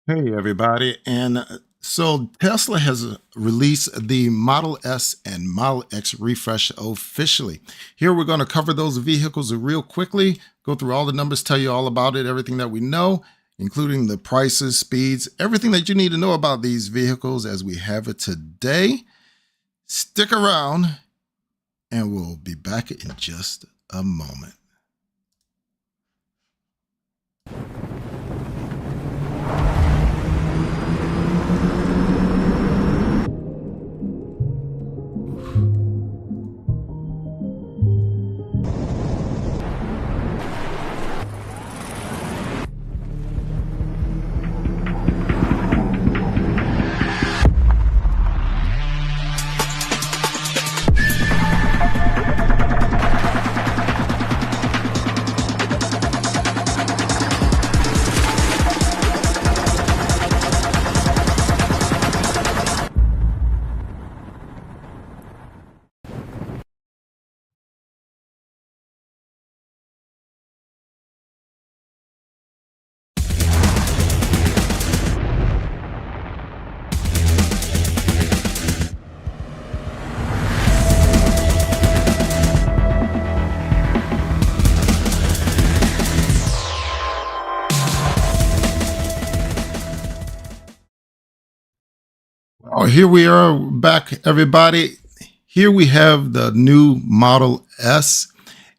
Hey everybody, and so Tesla has released the Model S and Model X refresh officially. Here we're going to cover those vehicles real quickly, go through all the numbers, tell you all about it, everything that we know, including the prices, speeds, everything that you need to know about these vehicles as we have it today. Stick around and we'll be back in just a moment. Oh, here we are back, everybody. Here we have the new Model S.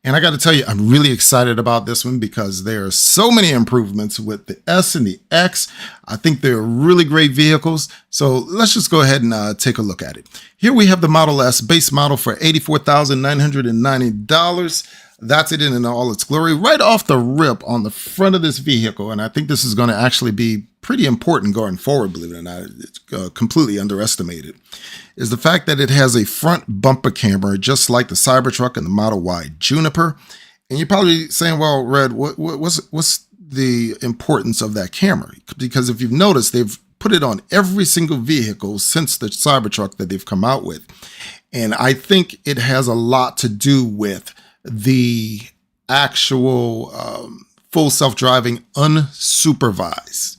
And I got to tell you, I'm really excited about this one because there are so many improvements with the S and the X. I think they're really great vehicles. So let's just go ahead and take a look at it. Here we have the Model S base model for $84,990. That's it in all its glory. Right off the rip on the front of this vehicle, and I think this is going to actually be pretty important going forward, believe it or not, it's completely underestimated, is the fact that it has a front bumper camera just like the Cybertruck and the Model Y Juniper. And you're probably saying, well, Red, what's the importance of that camera? Because if you've noticed, they've put it on every single vehicle since the Cybertruck that they've come out with. And I think it has a lot to do with the actual full self-driving unsupervised,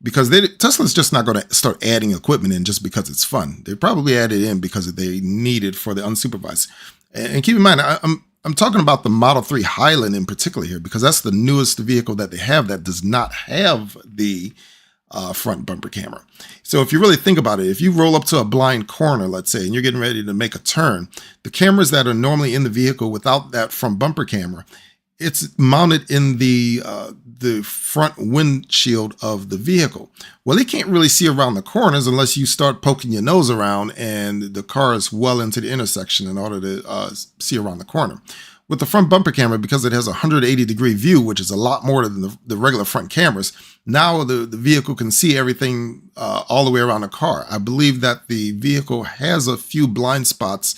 because Tesla's just not going to start adding equipment in just because it's fun. They probably added in because they need it for the unsupervised. And keep in mind, I'm talking about the Model 3 Highland in particular here, because that's the newest vehicle that they have that does not have the front bumper camera. So if you really think about it, if you roll up to a blind corner, let's say, and you're getting ready to make a turn, the cameras that are normally in the vehicle without that front bumper camera, it's mounted in the front windshield of the vehicle. Well, it can't really see around the corners unless you start poking your nose around and the car is well into the intersection in order to see around the corner. With the front bumper camera, because it has a 180-degree view, which is a lot more than the regular front cameras, now the vehicle can see everything all the way around the car. I believe that the vehicle has a few blind spots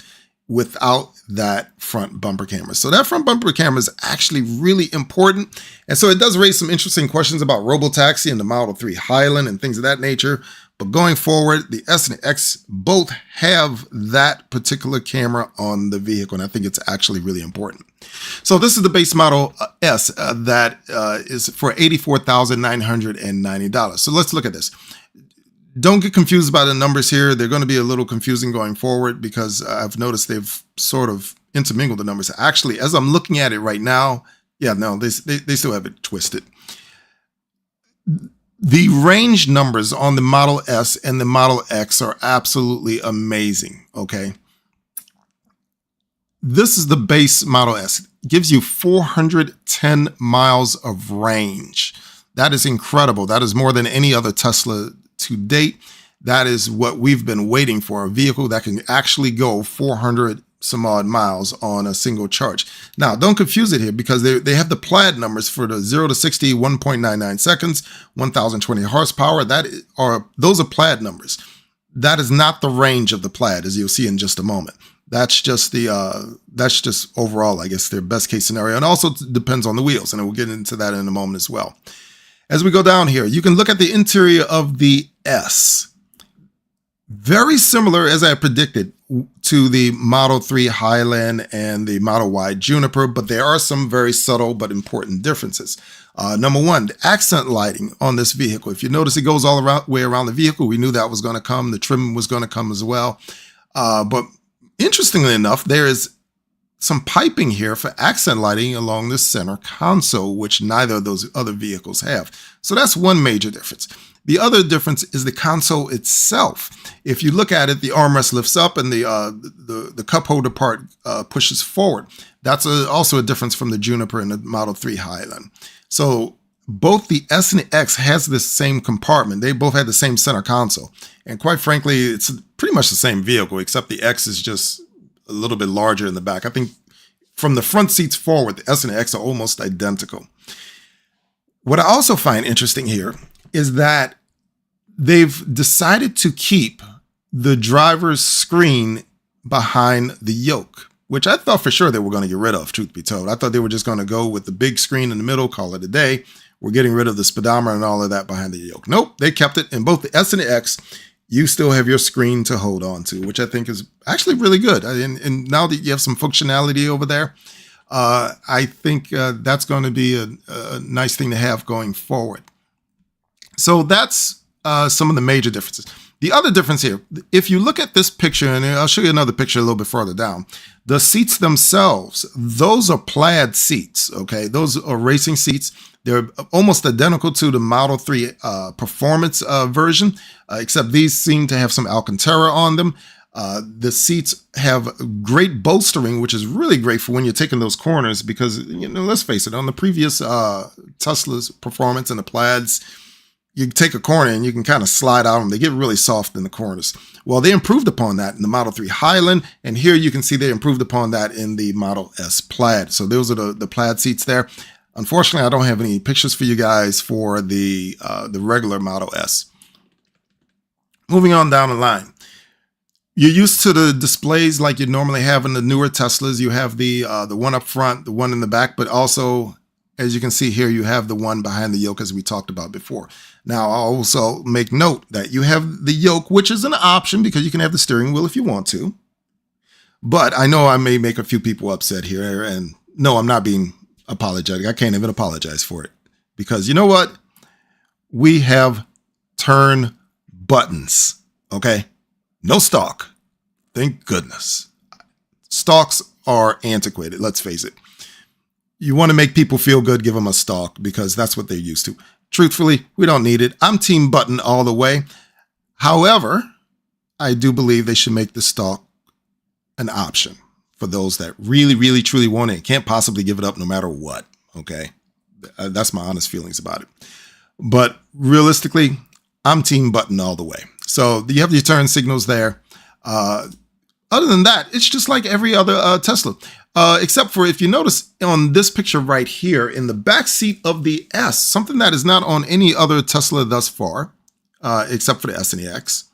without that front bumper camera. So that front bumper camera is actually really important. And so it does raise some interesting questions about robotaxi and the Model 3 Highland and things of that nature. But going forward, the S and the X both have that particular camera on the vehicle, and I think it's actually really important. So this is the base model S that is for $84,990. So let's look at this. Don't get confused by the numbers here. They're going to be a little confusing going forward because I've noticed they've sort of intermingled the numbers. Actually, as I'm looking at it right now, yeah, no, they still have it twisted. The range numbers on the Model S and the Model X are absolutely amazing, okay? This is the base Model S. It gives you 410 miles of range. That is incredible. That is more than any other Tesla to date. That is what we've been waiting for, a vehicle that can actually go 400 some odd miles on a single charge. Now, don't confuse it here because they have the Plaid numbers for the 0 to 60, 1.99 seconds, 1,020 horsepower. Those are Plaid numbers. That is not the range of the Plaid, as you'll see in just a moment. That's just overall, I guess, their best case scenario. And also depends on the wheels, and we'll get into that in a moment as well. As we go down here, you can look at the interior of the S. Very similar, as I predicted, to the Model 3 Highland and the Model Y Juniper, but there are some very subtle but important differences. Number one, the accent lighting on this vehicle. If you notice, it goes all around way around the vehicle. We knew that was going to come. The trim was going to come as well. But interestingly enough, there is some piping here for accent lighting along the center console, which neither of those other vehicles have. So that's one major difference. The other difference is the console itself. If you look at it, the armrest lifts up and the cup holder part pushes forward. That's also a difference from the Juniper and the Model 3 Highland. So both the S and the X has this same compartment. They both had the same center console. And quite frankly, it's pretty much the same vehicle, except the X is just a little bit larger in the back. I think from the front seats forward, the S and the X are almost identical. What I also find interesting here is that they've decided to keep the driver's screen behind the yoke, which I thought for sure they were going to get rid of, truth be told. I thought they were just going to go with the big screen in the middle, call it a day. We're getting rid of the speedometer and all of that behind the yoke. Nope, they kept it. In both the S and the X, you still have your screen to hold on to, which I think is actually really good. And now that you have some functionality over there, I think that's going to be a nice thing to have going forward. So that's some of the major differences. The other difference here, if you look at this picture, and I'll show you another picture a little bit further down, the seats themselves, those are Plaid seats, okay? Those are racing seats. They're almost identical to the Model 3 Performance version, except these seem to have some Alcantara on them. The seats have great bolstering, which is really great for when you're taking those corners because, you know, let's face it, on the previous Tesla's Performance and the Plaids, you take a corner and you can kind of slide out them. They get really soft in the corners. Well, they improved upon that in the Model 3 Highland, and here you can see they improved upon that in the Model S Plaid. So those are the Plaid seats there. Unfortunately, I don't have any pictures for you guys for the regular Model S. Moving on down the line. You're used to the displays like you normally have in the newer Teslas. You have the one up front, the one in the back, but also, as you can see here, you have the one behind the yoke as we talked about before. Now, I'll also make note that you have the yoke, which is an option because you can have the steering wheel if you want to. But I know I may make a few people upset here. And no, I'm not being apologetic. I can't even apologize for it. Because you know what? We have turn buttons, okay? No stalk. Thank goodness. Stalks are antiquated, let's face it. You want to make people feel good, give them a stalk because that's what they're used to. Truthfully, we don't need it. I'm team button all the way. However, I do believe they should make the stalk an option for those that really, really, truly want it and can't possibly give it up no matter what, okay? That's my honest feelings about it. But realistically, I'm team button all the way. So you have your turn signals there. Other than that, it's just like every other Tesla. Except for if you notice on this picture right here in the back seat of the S, something that is not on any other Tesla thus far, except for the S and the X,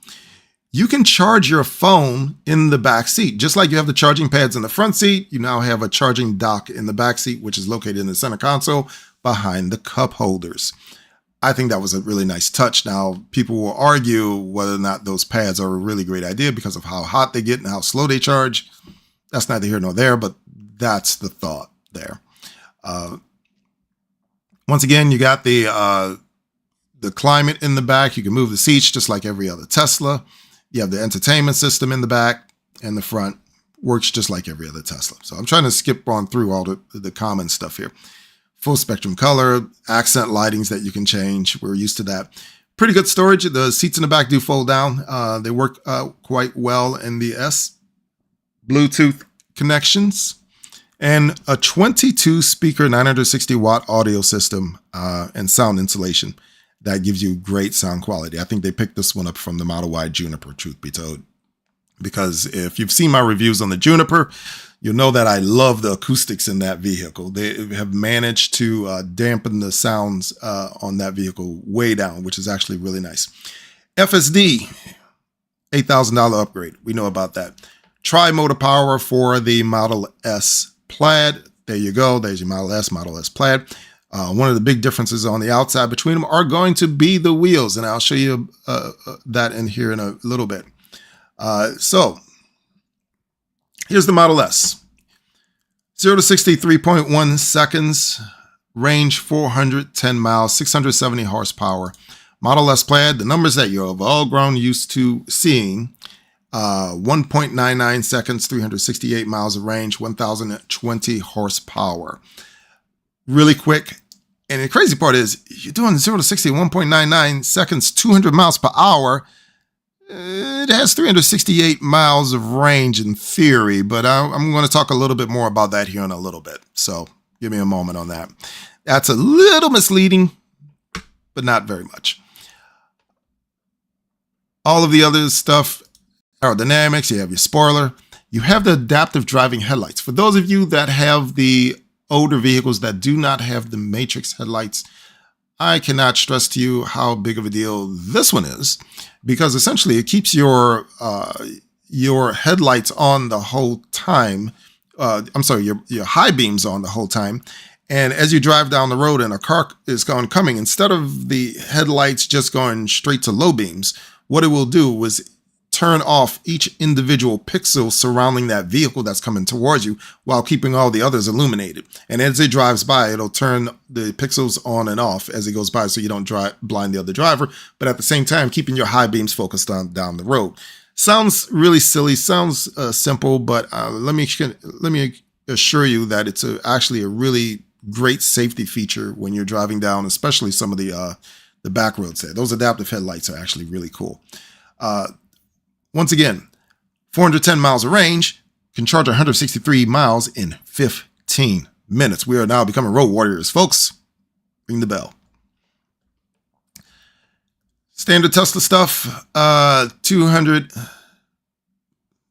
you can charge your phone in the back seat. Just like you have the charging pads in the front seat, you now have a charging dock in the back seat, which is located in the center console behind the cup holders. I think that was a really nice touch. Now, people will argue whether or not those pads are a really great idea because of how hot they get and how slow they charge. That's neither here nor there, but that's the thought there. Once again, you got the climate in the back. You can move the seats just like every other Tesla. You have the entertainment system in the back, and the front works just like every other Tesla. So I'm trying to skip on through all the common stuff here. Full spectrum color, accent lightings that you can change. We're used to that. Pretty good storage. The seats in the back do fold down. They work quite well in the S. Bluetooth connections, and a 22 speaker 960 watt audio system and sound insulation that gives you great sound quality. I think they picked this one up from the Model Y Juniper, truth be told, because if you've seen my reviews on the Juniper, you'll know that I love the acoustics in that vehicle. They have managed to dampen the sounds on that vehicle way down, which is actually really nice. FSD, $8,000 upgrade. We know about that. Tri-motor power for the Model S Plaid. There you go. There's your Model S Plaid. One of the big differences on the outside between them are going to be the wheels, and I'll show you that in here in a little bit. So here's the Model S. 0 to 60, 3.1 seconds. range 410 miles, 670 horsepower. Model S Plaid, the numbers that you're all grown used to seeing. 1.99 seconds, 368 miles of range, 1,020 horsepower. Really quick. And the crazy part is, you're doing 0 to 60 in 1.99 seconds, 200 miles per hour. It has 368 miles of range in theory, but I'm going to talk a little bit more about that here in a little bit. So give me a moment on that. That's a little misleading, but not very much. All of the other stuff, aerodynamics, you have your spoiler, you have the adaptive driving headlights. For those of you that have the older vehicles that do not have the matrix headlights, I cannot stress to you how big of a deal this one is, because essentially it keeps your headlights on the whole time. Your high beams on the whole time. And as you drive down the road and a car is coming, instead of the headlights just going straight to low beams, what it will do is turn off each individual pixel surrounding that vehicle that's coming towards you while keeping all the others illuminated. And as it drives by, it'll turn the pixels on and off as it goes by so you don't blind the other driver, but at the same time, keeping your high beams focused on down the road. Sounds really silly, sounds simple, but let me assure you that it's actually a really great safety feature when you're driving down, especially some of the back roads there. Those adaptive headlights are actually really cool. Once again, 410 miles of range, can charge 163 miles in 15 minutes. We are now becoming road warriors, folks. Ring the bell. Standard Tesla stuff, 200.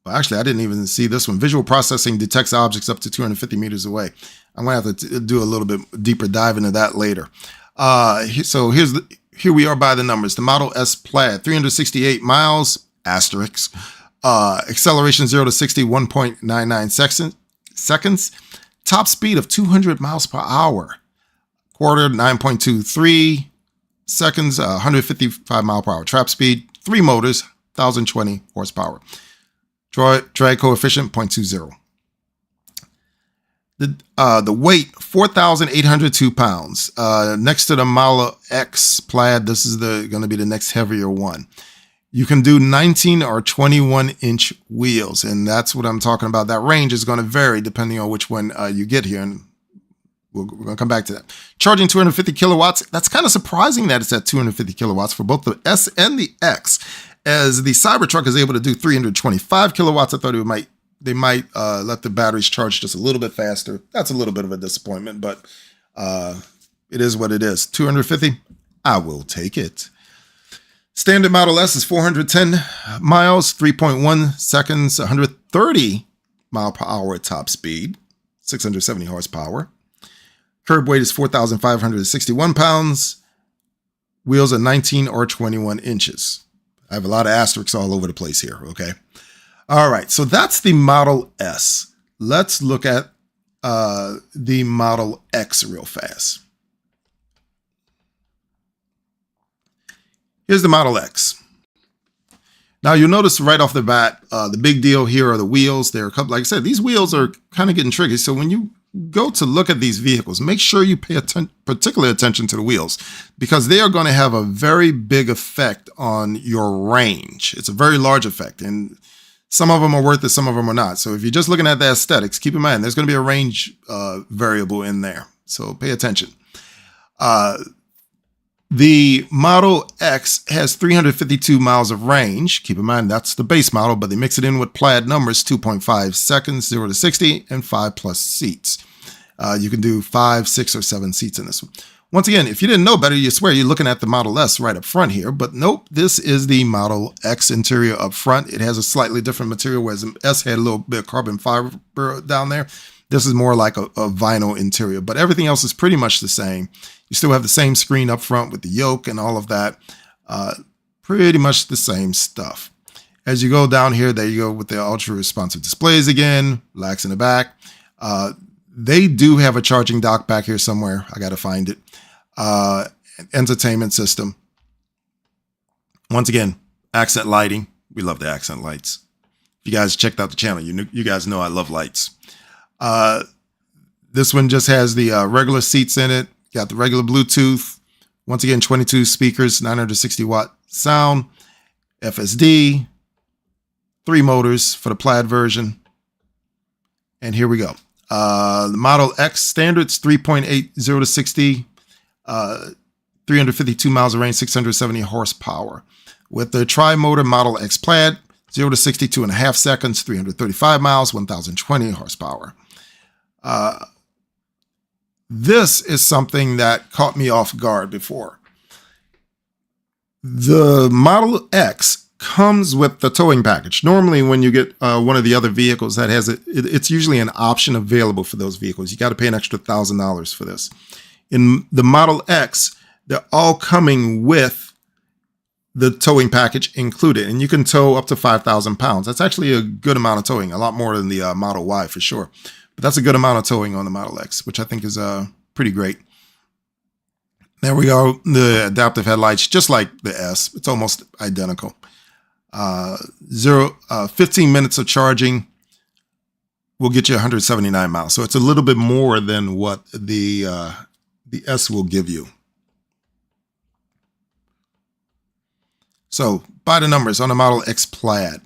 Well, actually, I didn't even see this one. Visual processing detects objects up to 250 meters away. I'm going to have to do a little bit deeper dive into that later. So here we are by the numbers. The Model S Plaid, 368 miles. Asterisk. Acceleration 0 to 60, 1.99 seconds. Top speed of 200 miles per hour. Quarter, 9.23 seconds. 155 mile per hour. Trap speed, 3 motors, 1,020 horsepower. Drag coefficient, 0.20. The weight, 4,802 pounds. Next to the Model X Plaid, this is going to be the next heavier one. You can do 19 or 21-inch wheels, and that's what I'm talking about. That range is going to vary depending on which one you get here, and we're going to come back to that. Charging 250 kilowatts. That's kind of surprising that it's at 250 kilowatts for both the S and the X, as the Cybertruck is able to do 325 kilowatts. I thought they might let the batteries charge just a little bit faster. That's a little bit of a disappointment, but it is what it is. 250, I will take it. Standard Model S is 410 miles, 3.1 seconds, 130 mile per hour at top speed, 670 horsepower. Curb weight is 4,561 pounds. Wheels are 19 or 21 inches. I have a lot of asterisks all over the place here, okay? All right, so that's the Model S. Let's look at the Model X real fast. Here's the Model X. Now you'll notice right off the bat, the big deal here are the wheels. They're, like I said, these wheels are kind of getting tricky. So when you go to look at these vehicles, make sure you pay particular attention to the wheels, because they are going to have a very big effect on your range. It's a very large effect, and some of them are worth it, some of them are not. So if you're just looking at the aesthetics, keep in mind there's going to be a range variable in there. So pay attention. The Model X has 352 miles of range. Keep in mind, that's the base model, but they mix it in with Plaid numbers, 2.5 seconds, 0 to 60, and 5 plus seats. You can do 5, 6, or 7 seats in this one. Once again, if you didn't know better, you swear you're looking at the Model S right up front here, but nope, this is the Model X interior up front. It has a slightly different material, whereas the S had a little bit of carbon fiber down there. This is more like a vinyl interior, but everything else is pretty much the same. You still have the same screen up front with the yoke and all of that. Pretty much the same stuff. As you go down here, there you go with the ultra responsive displays again, relax in the back. They do have a charging dock back here somewhere. I got to find it. Entertainment system. Once again, accent lighting. We love the accent lights. If you guys checked out the channel, you guys know I love lights. This one just has the regular seats in it got the regular Bluetooth. Once again, 22 speakers, 960-watt sound, FSD, 3 motors for the Plaid version. And here we go. The Model X standards, 3.8, 0 to 60, 352 miles of range, 670 horsepower. With the tri-motor Model X Plaid, 0 to 60, 2.5 seconds, 335 miles, 1,020 horsepower. This is something that caught me off guard before. The Model X comes with the towing package. Normally, when you get one of the other vehicles that has it, it's usually an option available for those vehicles. You got to pay an extra $1,000 for this. In the Model X, they're all coming with the towing package included, and you can tow up to 5,000 pounds. That's actually a good amount of towing, a lot more than the Model Y for sure. But that's a good amount of towing on the Model X, which I think is pretty great. There we go. The adaptive headlights, just like the S. It's almost identical. 15 minutes of charging will get you 179 miles. So it's a little bit more than what the S will give you. So by the numbers on the Model X Plaid.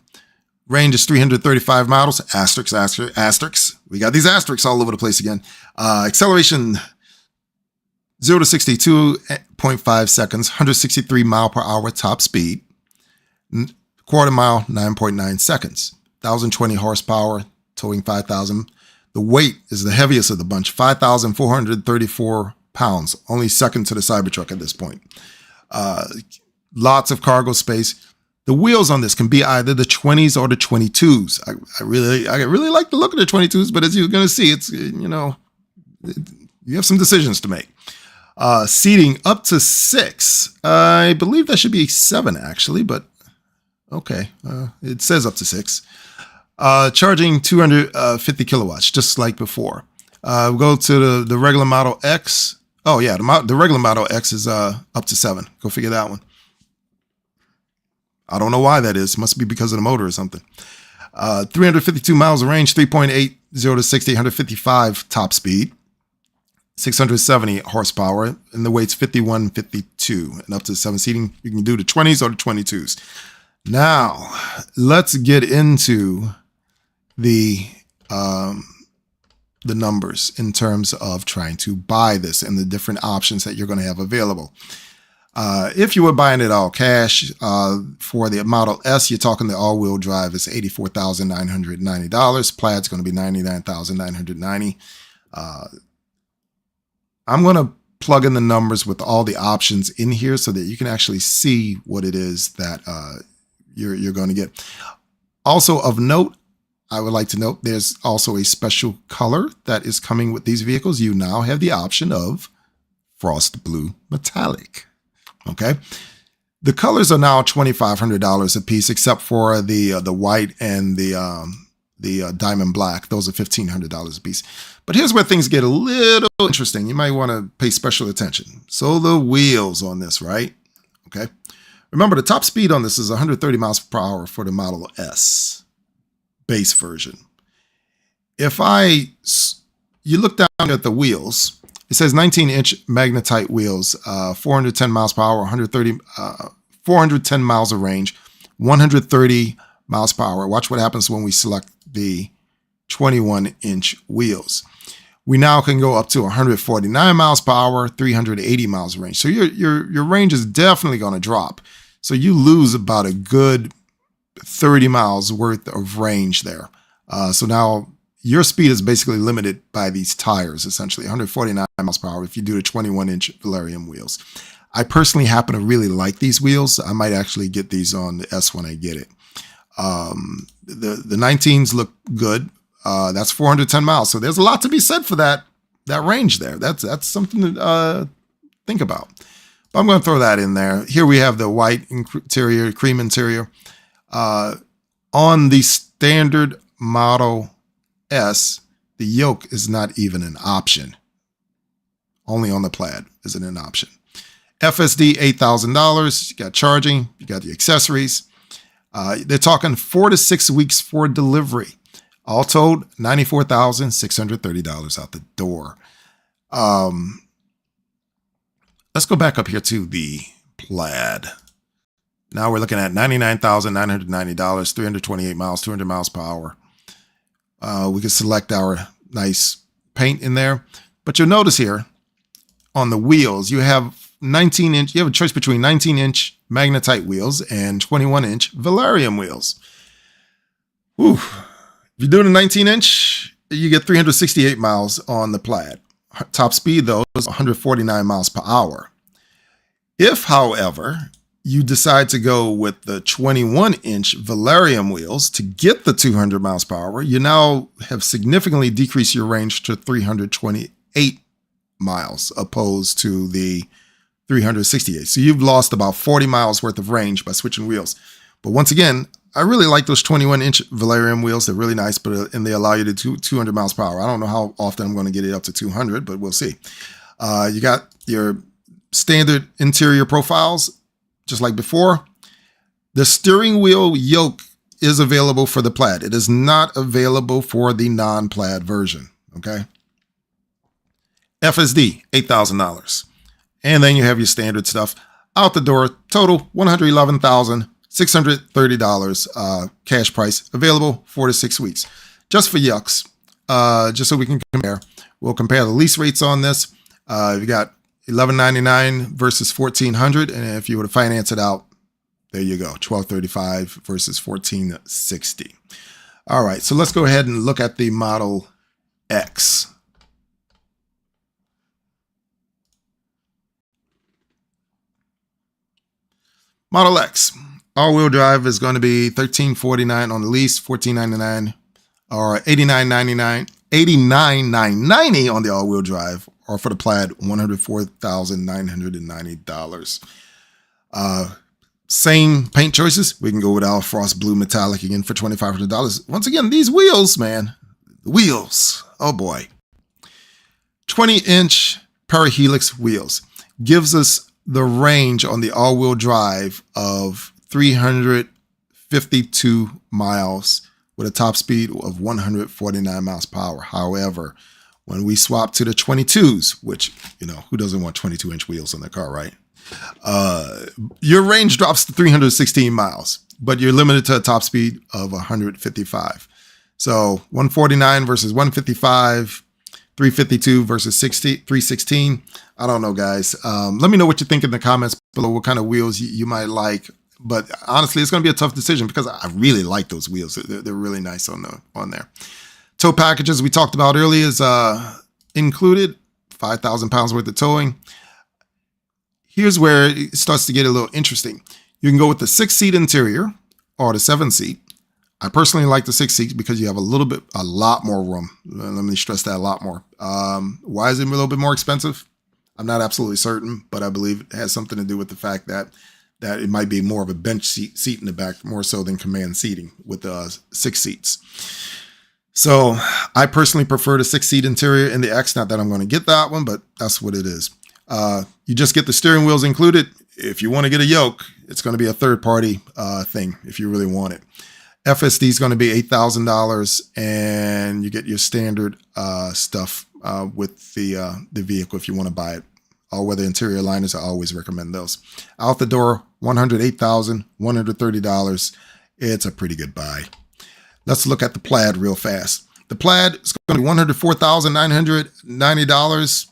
Range is 335 miles, asterisk, asterisk, asterisk. We got these asterisks all over the place again. Acceleration, 0 to 62.5 seconds, 163 mile per hour top speed. Quarter mile, 9.9 seconds. 1,020 horsepower, towing 5,000. The weight is the heaviest of the bunch, 5,434 pounds. Only second to the Cybertruck at this point. Lots of cargo space. The wheels on this can be either the 20s or the 22s. I really like the look of the 22s, but as you're going to see, it's, you have some decisions to make. Seating up to 6. I believe that should be 7 actually, but okay. It says up to 6. Charging 250 kilowatts, just like before. We'll go to the regular Model X. Oh yeah, the regular Model X is up to 7. Go figure that one. I don't know why that is. Must be because of the motor or something. 352 miles of range, 3.8, 0 to 60, 155 top speed, 670 horsepower, and the weight's 51.52. And up to 7 seating, you can do the 20s or the 22s. Now, let's get into the numbers in terms of trying to buy this and the different options that you're going to have available. If you were buying it all cash, for the Model S, you're talking the all-wheel drive is $84,990. Plaid's going to be $99,990. I'm going to plug in the numbers with all the options in here so that you can actually see what it is that you're going to get. Also of note, I would like to note there's also a special color that is coming with these vehicles. You now have the option of Frost Blue Metallic. Okay, the colors are now $2,500 a piece, except for the white and the diamond black. Those are $1,500 a piece. But here's where things get a little interesting. You might want to pay special attention. So the wheels on this, right? Okay. Remember, the top speed on this is 130 miles per hour for the Model S base version. If you look down at the wheels. It says 19-inch magnetite wheels, 410 miles per hour, 410 miles of range, 130 miles per hour. Watch what happens when we select the 21-inch wheels. We now can go up to 149 miles per hour, 380 miles of range. So your range is definitely going to drop. So you lose about a good 30 miles worth of range there. So now your speed is basically limited by these tires, essentially 149 miles per hour if you do the 21-inch Valerium wheels. I personally happen to really like these wheels. I might actually get these on the S when I get it. The 19s look good. That's 410 miles. So there's a lot to be said for that range there. That's something to think about. But I'm going to throw that in there. Here we have the white interior, cream interior. On the standard Model S, the yoke is not even an option. Only on the Plaid is it an option. FSD, $8,000. You got charging. You got the accessories. They're talking 4 to 6 weeks for delivery. All told, $94,630 out the door. let's go back up here to the Plaid. Now we're looking at $99,990, 328 miles, 200 miles per hour. We can select our nice paint in there. But you'll notice here on the wheels, you have 19-inch. You have a choice between 19-inch magnetite wheels and 21-inch Valerium wheels. Whew. If you're doing a 19-inch, you get 368 miles on the Plaid. Top speed, though, is 149 miles per hour. If, however, you decide to go with the 21-inch Valerium wheels to get the 200 miles per hour, you now have significantly decreased your range to 328 miles opposed to the 368. So you've lost about 40 miles worth of range by switching wheels. But once again, I really like those 21-inch Valerium wheels. They're really nice, and they allow you to do 200 miles per hour. I don't know how often I'm going to get it up to 200, but we'll see. You got your standard interior profiles, just like before. The steering wheel yoke is available for the Plaid. It is not available for the non-Plaid version, okay? FSD, $8,000. And then you have your standard stuff. Out the door, total $111,630 cash price, available 4 to 6 weeks. Just for yucks, just so we can compare. We'll compare the lease rates on this. You got $1,199 versus $1,400, and if you were to finance it out, there you go, $1,235 versus $1,460. All right, so let's go ahead and look at the Model X. Model X, all-wheel drive is going to be $1,349 on the lease, $1,499 or $89.99, $89,990 on the all-wheel drive, or for the Plaid, $104,990. Same paint choices. We can go with our Frost Blue Metallic again for $2,500. Once again, these wheels, man, the wheels, oh boy. 20-inch Parahelix wheels gives us the range on the all-wheel drive of 352 miles with a top speed of 149 miles per hour. However, when we swap to the 22s, which, you know, who doesn't want 22-inch wheels on their car, right? Your range drops to 316 miles, but you're limited to a top speed of 155. So 149 versus 155, 352 versus 316. I don't know, guys. Let me know what you think in the comments below, what kind of wheels you might like. But honestly, it's going to be a tough decision because I really like those wheels. They're really nice on there. Tow packages we talked about earlier is included, 5,000 pounds worth of towing. Here's where it starts to get a little interesting. You can go with the 6-seat interior or the 7-seat. I personally like the 6 seats because you have a lot more room. Let me stress that, a lot more. Why is it a little bit more expensive? I'm not absolutely certain, but I believe it has something to do with the fact that it might be more of a bench seat in the back, more so than command seating with 6 seats. So I personally prefer the 6-seat interior in the X. Not that I'm going to get that one, but that's what it is. You just get the steering wheels included. If you want to get a yoke, it's going to be a third-party thing if you really want it. FSD is going to be $8,000, and you get your standard stuff with the vehicle if you want to buy it. All-weather interior liners, I always recommend those. Out the door, $108,130. It's a pretty good buy. Let's look at the Plaid real fast. The Plaid is going to be $104,990.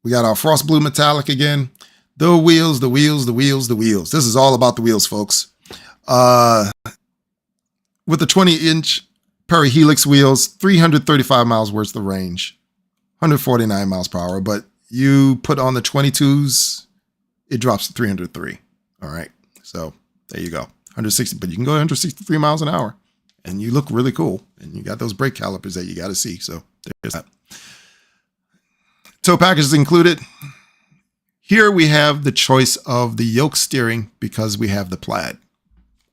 We got our Frost Blue Metallic again. The wheels. This is all about the wheels, folks. With the 20-inch Parahelix wheels, 335 miles worth of range, 149 miles per hour. But you put on the 22s, it drops to 303. All right. So there you go. 160, but you can go 163 miles an hour and you look really cool. And you got those brake calipers that you got to see. So there's that. Tow package is included. Here we have the choice of the yoke steering because we have the Plaid.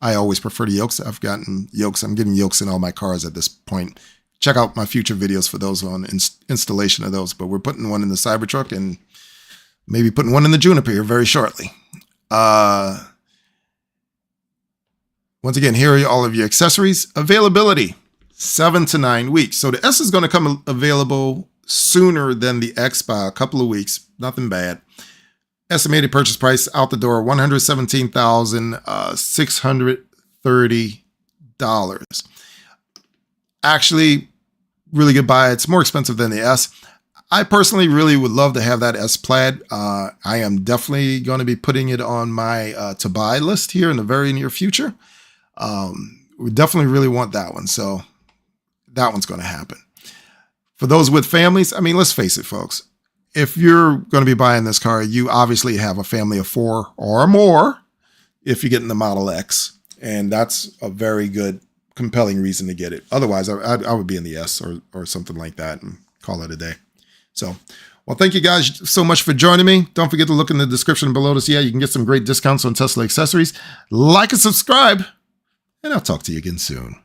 I always prefer the yokes. I've gotten yokes. I'm getting yokes in all my cars at this point. Check out my future videos for those on installation of those. But we're putting one in the Cybertruck and maybe putting one in the Juniper here very shortly. Once again, here are all of your accessories. Availability, 7 to 9 weeks. So the S is going to come available sooner than the X by a couple of weeks. Nothing bad. Estimated purchase price out the door, $117,630. Actually, really good buy. It's more expensive than the S. I personally really would love to have that S Plaid. I am definitely going to be putting it on my to buy list here in the very near future. We definitely really want that one. So that one's going to happen. For those with families, I mean, let's face it, folks. If you're going to be buying this car, you obviously have a family of 4 or more if you're getting the Model X. And that's a very good, compelling reason to get it. Otherwise, I would be in the S or something like that and call it a day. So, well, thank you guys so much for joining me. Don't forget to look in the description below to see how you can get some great discounts on Tesla accessories. Like and subscribe, and I'll talk to you again soon.